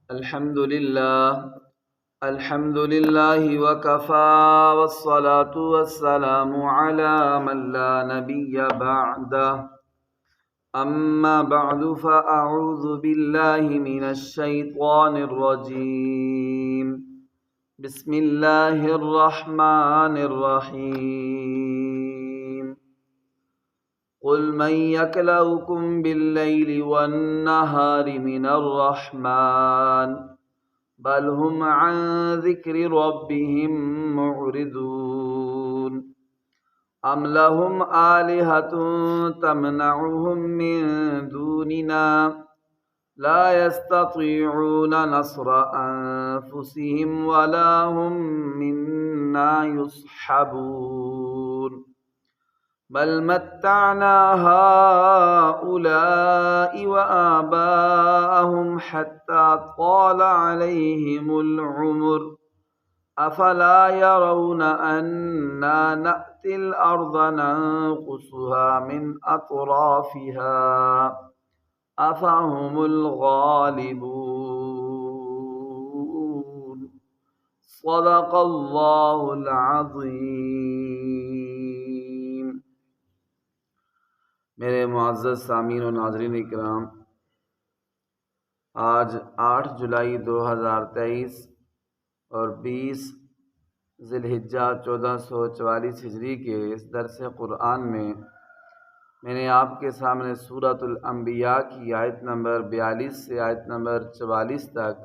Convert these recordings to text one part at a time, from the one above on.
الحمد لله وكفى والصلاة والسلام على من لا نبي بعده أما بعد فأعوذ بالله من الشيطان الرجيم بسم الله الرحمن الرحيم قل من يكلؤكم بالليل والنهار من الرحمن بل هم عن ذكر ربهم معرضون أم لهم آلهة تمنعهم من دوننا لا يستطيعون نصر أنفسهم ولا هم منا يصحبون بل متعنا هؤلاء وآباءهم حتى طال عليهم العمر أفلا يرون أنا نأتي الأرض ننقصها من أطرافها أفهم الغالبون صدق اللہ العظیم۔ میرے معزز سامعین و ناظرین اکرام، آج 8 جولائی 2023 اور 20 ذی الحجہ 1444 ہجری کے اس درس قرآن میں نے آپ کے سامنے سورۃ الانبیاء کی آیت نمبر 42 سے آیت نمبر 44 تک،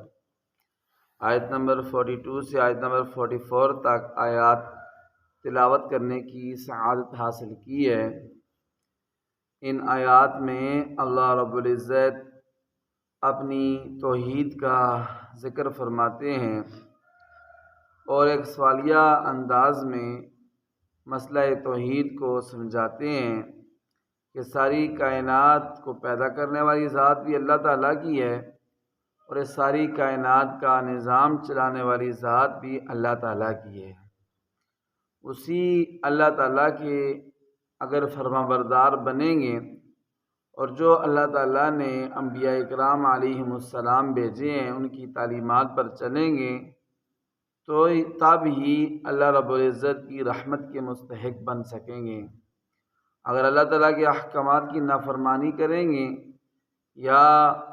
آیت نمبر 42 سے آیت نمبر 44 تک آیات تلاوت کرنے کی سعادت حاصل کی ہے۔ ان آیات میں اللہ رب العزت اپنی توحید کا ذکر فرماتے ہیں اور ایک سوالیہ انداز میں مسئلہ توحید کو سمجھاتے ہیں کہ ساری کائنات کو پیدا کرنے والی ذات بھی اللہ تعالیٰ کی ہے اور اس ساری کائنات کا نظام چلانے والی ذات بھی اللہ تعالیٰ کی ہے۔ اسی اللہ تعالیٰ کے اگر فرما بردار بنیں گے اور جو اللہ تعالیٰ نے انبیاء اکرام علیہم السلام بھیجے ہیں ان کی تعلیمات پر چلیں گے تو تب ہی اللہ رب العزت کی رحمت کے مستحق بن سکیں گے۔ اگر اللہ تعالیٰ کے احکامات کی نافرمانی کریں گے یا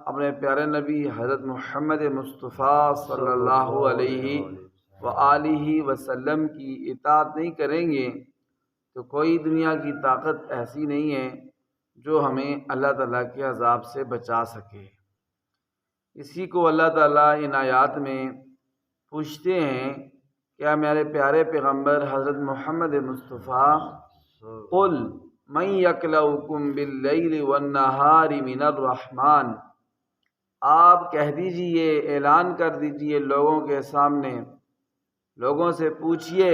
اپنے پیارے نبی حضرت محمد مصطفیٰ صلی اللہ علیہ وآلہ وسلم کی اطاعت نہیں کریں گے تو کوئی دنیا کی طاقت ایسی نہیں ہے جو ہمیں اللہ تعالیٰ کے عذاب سے بچا سکے۔ اسی کو اللہ تعالیٰ ان آیات میں پوچھتے ہیں، کیا میرے پیارے پیغمبر حضرت محمد مصطفیٰ قل من یکلؤکم باللیل والنہار من الرحمن، آپ کہہ دیجئے، اعلان کر دیجئے لوگوں کے سامنے، لوگوں سے پوچھئے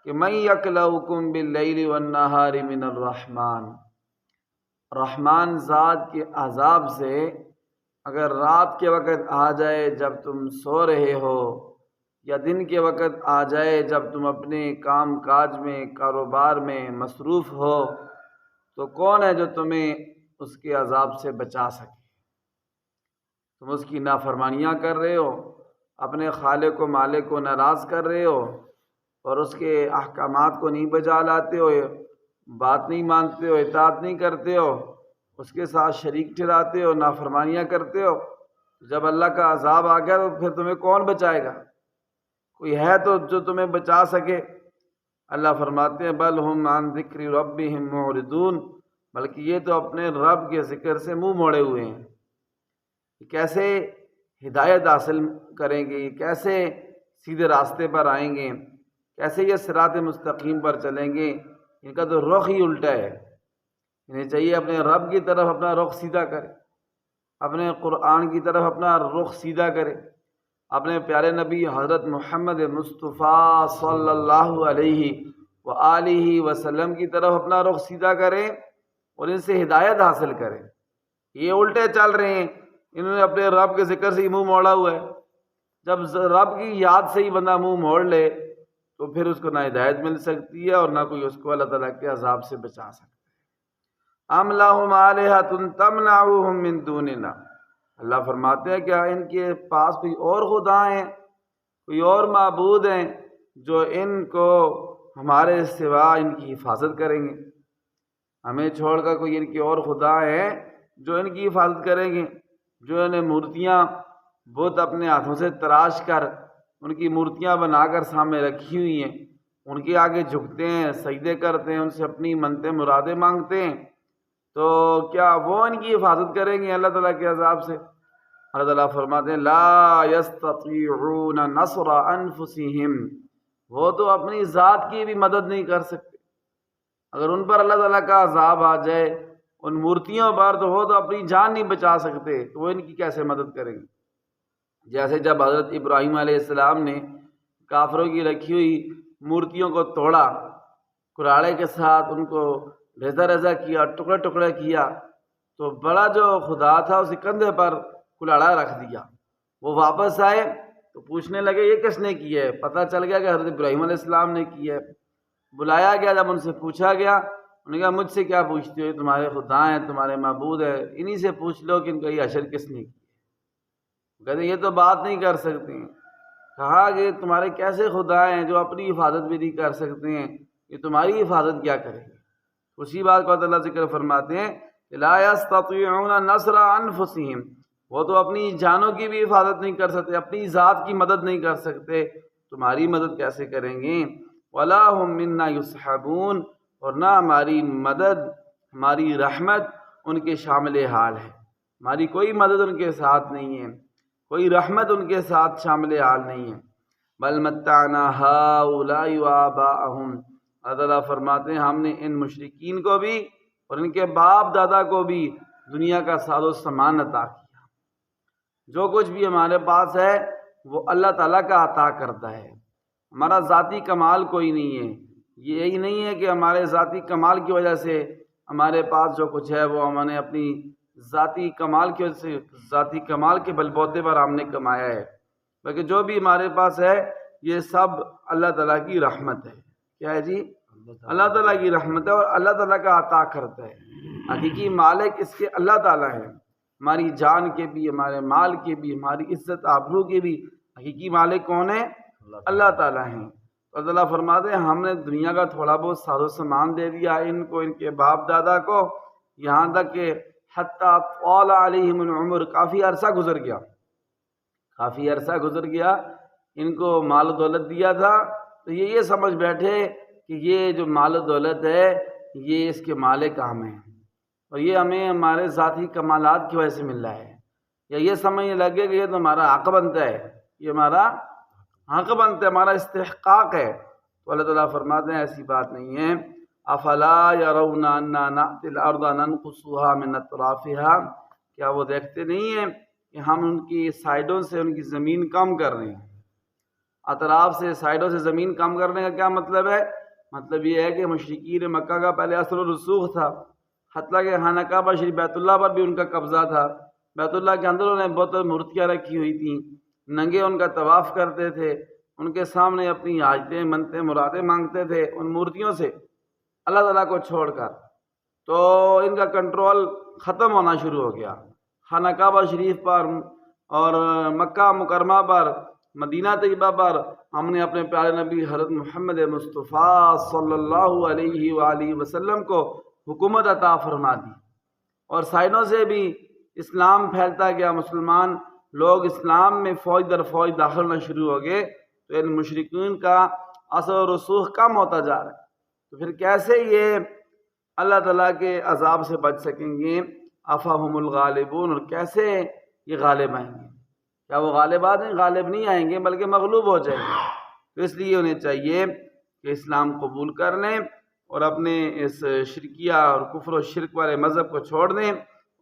کہ من یکلؤکم باللیل والنہار من الرحمن، رحمان ذات کے عذاب سے اگر رات کے وقت آ جائے جب تم سو رہے ہو یا دن کے وقت آ جائے جب تم اپنے کام کاج میں کاروبار میں مصروف ہو تو کون ہے جو تمہیں اس کے عذاب سے بچا سکے؟ تم اس کی نافرمانیاں کر رہے ہو، اپنے خالق و مالک کو ناراض کر رہے ہو اور اس کے احکامات کو نہیں بجا لاتے ہو، بات نہیں مانتے ہو، اطاعت نہیں کرتے ہو، اس کے ساتھ شریک ٹھہراتے ہو، نافرمانیاں کرتے ہو۔ جب اللہ کا عذاب آ گیا تو پھر تمہیں کون بچائے گا؟ کوئی ہے تو جو تمہیں بچا سکے؟ اللہ فرماتے ہیں بل ہم عن ذکر ربہم معرضون، بلکہ یہ تو اپنے رب کے ذکر سے منہ موڑے ہوئے ہیں۔ کیسے ہدایت حاصل کریں گے، کیسے سیدھے راستے پر آئیں گے، کیسے یہ صراط مستقیم پر چلیں گے؟ ان کا تو رخ ہی الٹا ہے۔ انہیں چاہیے اپنے رب کی طرف اپنا رخ سیدھا کرے، اپنے قرآن کی طرف اپنا رخ سیدھا کرے، اپنے پیارے نبی حضرت محمد مصطفیٰ صلی اللہ علیہ وآلہ وسلم کی طرف اپنا رخ سیدھا کریں اور ان سے ہدایت حاصل کریں۔ یہ الٹے چل رہے ہیں، انہوں نے اپنے رب کے ذکر سے ہی منہ موڑا ہوا ہے۔ جب رب کی یاد سے ہی بندہ منہ موڑ لے تو پھر اس کو نہ ہدایت مل سکتی ہے اور نہ کوئی اس کو اللہ تعالیٰ کے عذاب سے بچا سکتا ہے۔ ام لہم آلہۃ تمنعہم من دوننا، اللہ فرماتے ہیں کیا ان کے پاس کوئی اور خدا ہیں، کوئی اور معبود ہیں جو ان کو ہمارے سوا ان کی حفاظت کریں گے؟ ہمیں چھوڑ کر کوئی ان کے اور خدا ہیں جو ان کی حفاظت کریں گے؟ جو انہیں مورتیاں بت اپنے ہاتھوں سے تراش کر ان کی مورتیاں بنا کر سامنے رکھی ہوئی ہیں، ان کے آگے جھکتے ہیں، سجدے کرتے ہیں، ان سے اپنی منتیں مرادیں مانگتے ہیں، تو کیا وہ ان کی حفاظت کریں گے اللہ تعالیٰ کے عذاب سے؟ اللہ تعالیٰ فرماتے ہیں لا یستطیعون نصر انفسہم، وہ تو اپنی ذات کی بھی مدد نہیں کر سکتے۔ اگر ان پر اللہ تعالیٰ کا عذاب آ جائے ان مورتیوں پر، تو وہ تو اپنی جان نہیں بچا سکتے، تو وہ ان کی کیسے مدد کریں گے؟ جیسے جب حضرت ابراہیم علیہ السلام نے کافروں کی رکھی ہوئی مورتیوں کو توڑا، کراڑے کے ساتھ ان کو ریزہ ریزہ کیا، ٹکڑے ٹکڑے کیا، تو بڑا جو خدا تھا اس کے کندھے پر کلاڑا رکھ دیا۔ وہ واپس آئے تو پوچھنے لگے یہ کس نے کیا ہے؟ پتہ چل گیا کہ حضرت ابراہیم علیہ السلام نے کیا ہے۔ بلایا گیا، جب ان سے پوچھا گیا، انہوں نے کہا مجھ سے کیا پوچھتے ہو، یہ تمہارے خدا ہیں، تمہارے معبود ہیں، انہی سے پوچھ لو کہ ان کا یہ حشر کس نے کیا۔ کہتے ہیں یہ تو بات نہیں کر سکتے ہیں۔ کہا کہ تمہارے کیسے خدا ہیں جو اپنی حفاظت بھی نہیں کر سکتے ہیں، یہ تمہاری حفاظت کیا کریں گے؟ اسی بات کو اللہ ذکر فرماتے ہیں کہ لا یستطیعون نصر انفسہم، وہ تو اپنی جانوں کی بھی حفاظت نہیں کر سکتے، اپنی ذات کی مدد نہیں کر سکتے، تمہاری مدد کیسے کریں گے؟ ولا هم منا یصحبون، اور نہ ہماری مدد، ہماری رحمت ان کے شامل حال ہے، ہماری کوئی مدد ان کے ساتھ نہیں ہے، کوئی رحمت ان کے ساتھ شامل حال نہیں ہے۔ بل متعنا ہؤلاء وآباءهم، اللہ تعالیٰ فرماتے ہیں ہم نے ان مشرکین کو بھی اور ان کے باپ دادا کو بھی دنیا کا ساز و سامان عطا کیا۔ جو کچھ بھی ہمارے پاس ہے وہ اللہ تعالیٰ کا عطا کرتا ہے، ہمارا ذاتی کمال کوئی نہیں ہے۔ یہی نہیں ہے کہ ہمارے ذاتی کمال کی وجہ سے ہمارے پاس جو کچھ ہے وہ ہم نے اپنی ذاتی کمال کی وجہ سے، ذاتی کمال کے بل بوتے پر ہم نے کمایا ہے، بلکہ جو بھی ہمارے پاس ہے یہ سب اللہ تعالیٰ کی رحمت ہے۔ کیا ہے جی؟ اللہ تعالیٰ کی رحمت ہے، اور اللہ تعالیٰ کا عطا کرتا ہے۔ حقیقی مالک اس کے اللہ تعالیٰ ہے، ہماری جان کے بھی، ہمارے مال کے بھی، ہماری عزت آبرو کے بھی حقیقی مالک کون ہے؟ اللہ تعالیٰ ہیں۔ اللہ تعالیٰ فرماتے ہیں ہم نے دنیا کا تھوڑا بہت ساز و سامان دے دیا ان کو، ان کے باپ دادا کو، یہاں تک کہ حتیٰ طال علیہم العمر، کافی عرصہ گزر گیا، ان کو مال و دولت دیا تھا، تو یہ سمجھ بیٹھے کہ یہ جو مال و دولت ہے یہ اس کے مالک ہم ہیں، اور یہ ہمیں ہمارے ذاتی کمالات کی وجہ سے مل رہا ہے، یا یہ سمجھنے لگے کہ یہ تو ہمارا حق بنتا ہے، یہ ہمارا حق بنتا ہے، ہمارا استحقاق ہے۔ تو اللہ تعالیٰ فرماتے ہیں ایسی بات نہیں ہے۔ افلا یرون انا نأتی الارض ننقصها من اطرافها، کیا وہ دیکھتے نہیں ہیں کہ ہم ان کی سائڈوں سے ان کی زمین کم کر رہے ہیں؟ اطراف سے، سائڈوں سے زمین کم کرنے کا کیا مطلب ہے؟ مطلب یہ ہے کہ مشرکین مکہ کا پہلے اثر و رسوخ تھا، حتیٰ کہ خانہ کعبہ شریف بیت اللہ پر بھی ان کا قبضہ تھا، بیت اللہ کے اندر انہیں بہت مورتیاں رکھی ہوئی تھیں، ننگے ان کا طواف کرتے تھے، ان کے سامنے اپنی حاجتیں منتیں مرادیں مانگتے تھے ان مورتیوں سے اللہ تعالیٰ کو چھوڑ کر۔ تو ان کا کنٹرول ختم ہونا شروع ہو گیا، خانہ کعبہ شریف پر اور مکہ مکرمہ پر، مدینہ طیبہ پر ہم نے اپنے پیارے نبی حضرت محمد مصطفیٰ صلی اللہ علیہ وآلہ وسلم کو حکومت عطا فرما دی، اور سائنوں سے بھی اسلام پھیلتا گیا، مسلمان لوگ اسلام میں فوج در فوج داخل ہونا شروع ہو گئے، تو ان مشرکین کا اثر و رسوخ کم ہوتا جا رہا ہے۔ تو پھر کیسے یہ اللہ تعالیٰ کے عذاب سے بچ سکیں گے؟ افہم الغالبون، اور کیسے یہ غالب آئیں گے؟ کیا وہ غالب آئیں؟ غالب نہیں آئیں گے بلکہ مغلوب ہو جائیں گے۔ تو اس لیے انہیں چاہیے کہ اسلام قبول کر لیں اور اپنے اس شرکیہ اور کفر و شرک والے مذہب کو چھوڑ دیں،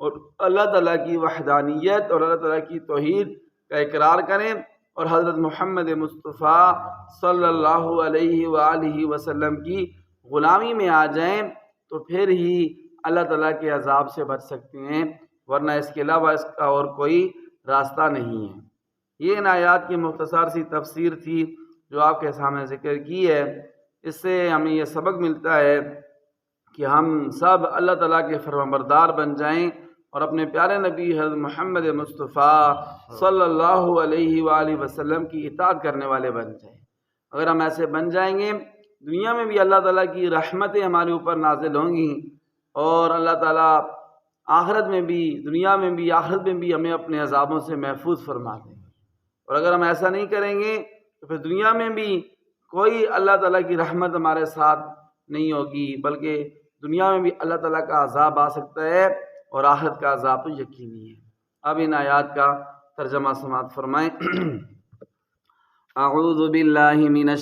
اور اللہ تعالیٰ کی وحدانیت اور اللہ تعالیٰ کی توحید کا اقرار کریں، اور حضرت محمد مصطفیٰ صلی اللہ علیہ وآلہ وسلم کی غلامی میں آ جائیں، تو پھر ہی اللہ تعالیٰ کے عذاب سے بچ سکتے ہیں، ورنہ اس کے علاوہ اس کا اور کوئی راستہ نہیں ہے۔ یہ ان آیات کی مختصر سی تفسیر تھی جو آپ کے سامنے ذکر کی ہے۔ اس سے ہمیں یہ سبق ملتا ہے کہ ہم سب اللہ تعالیٰ کے فرمانبردار بن جائیں، اور اپنے پیارے نبی حضرت محمد مصطفیٰ صلی اللہ علیہ وآلہ وسلم کی اطاعت کرنے والے بن جائیں۔ اگر ہم ایسے بن جائیں گے، دنیا میں بھی اللہ تعالیٰ کی رحمتیں ہمارے اوپر نازل ہوں گی، اور اللہ تعالیٰ آخرت میں بھی، دنیا میں بھی، آخرت میں بھی ہمیں اپنے عذابوں سے محفوظ فرما دیں گے۔ اور اگر ہم ایسا نہیں کریں گے تو پھر دنیا میں بھی کوئی اللہ تعالیٰ کی رحمت ہمارے ساتھ نہیں ہوگی، بلکہ دنیا میں بھی اللہ تعالیٰ کا عذاب آ سکتا ہے، اور آخرت کا عذاب تو یقینی ہے۔ اب ان آیات کا ترجمہ سماعت فرمائیں۔ اعوذ باللہ من